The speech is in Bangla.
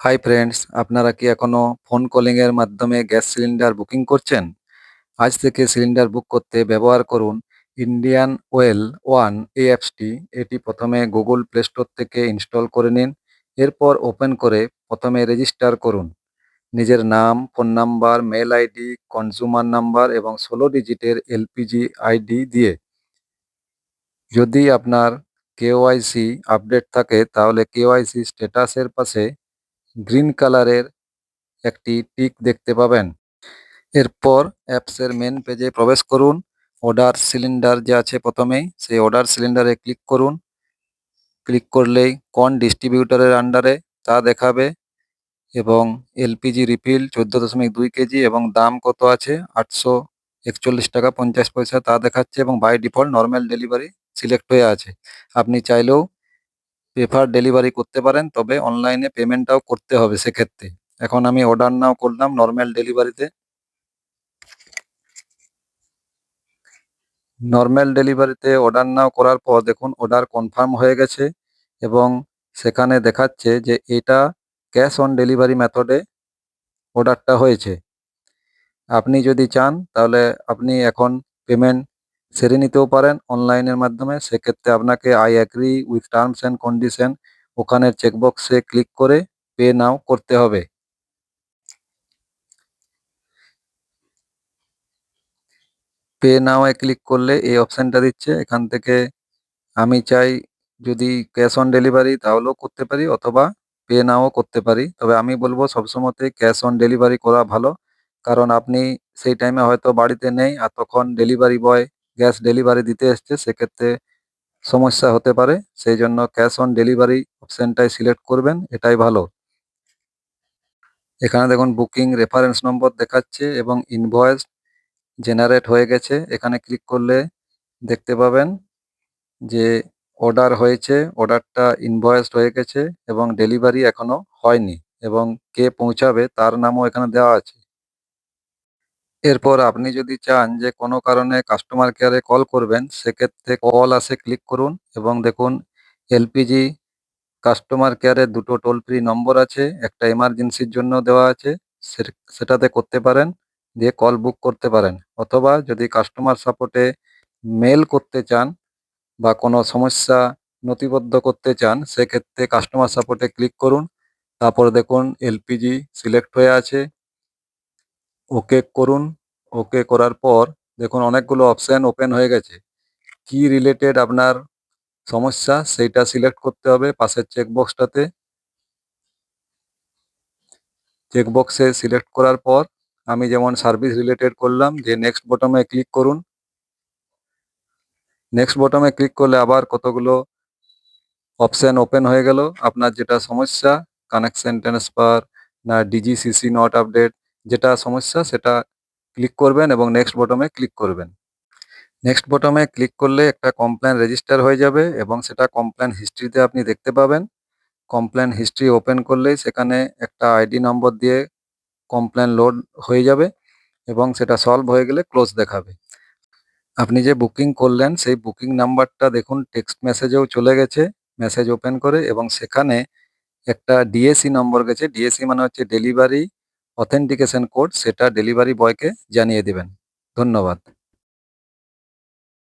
হাই ফ্রেন্ডস, আপনারা কি এখনো ফোন কলিং এর মাধ্যমে গ্যাস সিলিন্ডার বুকিং করছেন? আজ থেকে সিলিন্ডার বুক করতে ব্যবহার করুন ইন্ডিয়ান ওয়েল ওয়ান এই অ্যাপসটি। এটি প্রথমে গুগল প্লে স্টোর থেকে ইনস্টল করে নিন। এরপর ওপেন করে প্রথমে রেজিস্টার করুন নিজের নাম, phone number, mail ID, consumer number এবং 16 ডিজিটের এলপিজি আইডি দিয়ে। যদি আপনার কেওয়াইসি আপডেট থাকে তাহলে কেওয়াইসি স্ট্যাটাসের পাশে গ্রিন কালারের একটি টিক দেখতে পাবেন। এরপর অ্যাপসের মেন পেজে প্রবেশ করুন। অর্ডার সিলিন্ডার যে আছে প্রথমেই সেই অর্ডার সিলিন্ডারে ক্লিক করুন। ক্লিক করলেই কোন ডিস্ট্রিবিউটরের আন্ডারে তা দেখাবে এবং এলপিজি রিফিল 14.2 কেজি এবং দাম কত আছে 841 টাকা 50 পয়সা তা দেখাচ্ছে এবং by default normal delivery select হয়ে আছে। আপনি চাইলেও প্রেফার ডেলিভারি করতে পারেন, তবে অনলাইনে পেমেন্টটাও করতে হবে সেক্ষেত্রে। এখন আমি অর্ডার নাও করলাম নর্মাল ডেলিভারিতে। নর্মাল ডেলিভারিতে অর্ডার নাও করার পর দেখুন অর্ডার কনফার্ম হয়ে গেছে এবং সেখানে দেখাচ্ছে যে এটা ক্যাশ অন ডেলিভারি মেথডে অর্ডারটা হয়েছে। আপনি যদি চান তাহলে আপনি এখন পেমেন্ট সেরে নিতেও পারেন অনলাইনের মাধ্যমে। সেক্ষেত্রে আপনাকে I agree with terms and condition ওখানে চেকবক্সে ক্লিক করে পে নাও করতে হবে। পে নাও এ ক্লিক করলে এই অপশানটা দিচ্ছে। এখান থেকে আমি চাই যদি ক্যাশ অন ডেলিভারি তাহলেও করতে পারি অথবা পে নাও করতে পারি, তবে আমি বলবো সবসময়তে ক্যাশ অন ডেলিভারি করা ভালো। কারণ আপনি সেই টাইমে হয়তো বাড়িতে নেই আর তখন ডেলিভারি বয় গ্যাস ডেলিভারি দিতে এসছে, সেক্ষেত্রে সমস্যা হতে পারে। সেই জন্য ক্যাশ অন ডেলিভারি অপশানটাই সিলেক্ট করবেন, এটাই ভালো। এখানে দেখুন বুকিং রেফারেন্স নম্বর দেখাচ্ছে এবং ইনভয়েস জেনারেট হয়ে গেছে। এখানে ক্লিক করলে দেখতে পাবেন যে অর্ডার হয়েছে, অর্ডারটা ইনভয়েসড হয়ে গেছে এবং ডেলিভারি এখনো হয়নি এবং কে পৌঁছাবে তার নামও এখানে দেওয়া আছে। এরপর আপনি যদি চান যে কোনো কারণে কাস্টমার কেয়ারে কল করবেন, সেক্ষেত্রে কল আসে ক্লিক করুন এবং দেখুন এলপিজি কাস্টমার কেয়ারের দুটো টোল ফ্রি নম্বর আছে, একটা এমার্জেন্সির জন্য দেওয়া আছে, সেটাতে করতে পারেন, দিয়ে কল বুক করতে পারেন। অথবা যদি কাস্টমার সাপোর্টে মেল করতে চান বা কোনো সমস্যা নথিবদ্ধ করতে চান, সেক্ষেত্রে কাস্টমার সাপোর্টে ক্লিক করুন। তারপর দেখুন এলপিজি সিলেক্ট হয়ে আছে, ওকে করুন। ওকে করার পর দেখুন অনেকগুলো অপশান ওপেন হয়ে গেছে। কি রিলেটেড আপনার সমস্যা সেইটা সিলেক্ট করতে হবে পাশের চেকবক্সটাতে। চেকবক্সে সিলেক্ট করার পর আমি যেমন সার্ভিস রিলেটেড করলাম, যে নেক্সট বটমে ক্লিক করুন। নেক্সট বটমে ক্লিক করলে আবার কতগুলো অপশান ওপেন হয়ে গেল। আপনার যেটা সমস্যা, কানেকশন ট্রান্সফার না ডিজিসিসি নট আপডেট, যেটা সমস্যা সেটা ক্লিক করবেন এবং নেক্সট বটমে ক্লিক করবেন। নেক্সট বটমে ক্লিক করলে একটা কমপ্লেন রেজিস্টার হয়ে যাবে এবং সেটা কমপ্লেন হিস্ট্রিতে আপনি দেখতে পাবেন। কমপ্লেন হিস্ট্রি ওপেন করলেই সেখানে একটা আইডি নম্বর দিয়ে কমপ্লেন লোড হয়ে যাবে এবং সেটা সলভ হয়ে গেলে ক্লোজ দেখাবে। আপনি যে বুকিং করলেন সেই বুকিং নাম্বারটা দেখুন টেক্সট মেসেজেও চলে গেছে, মেসেজ ওপেন করে, এবং সেখানে একটা ডিএসি নম্বর গেছে। ডিএসি মানে হচ্ছে ডেলিভারি অথেন্টিকেশন কোড, সেটা ডেলিভারি বয়কে জানিয়ে দেবেন। ধন্যবাদ।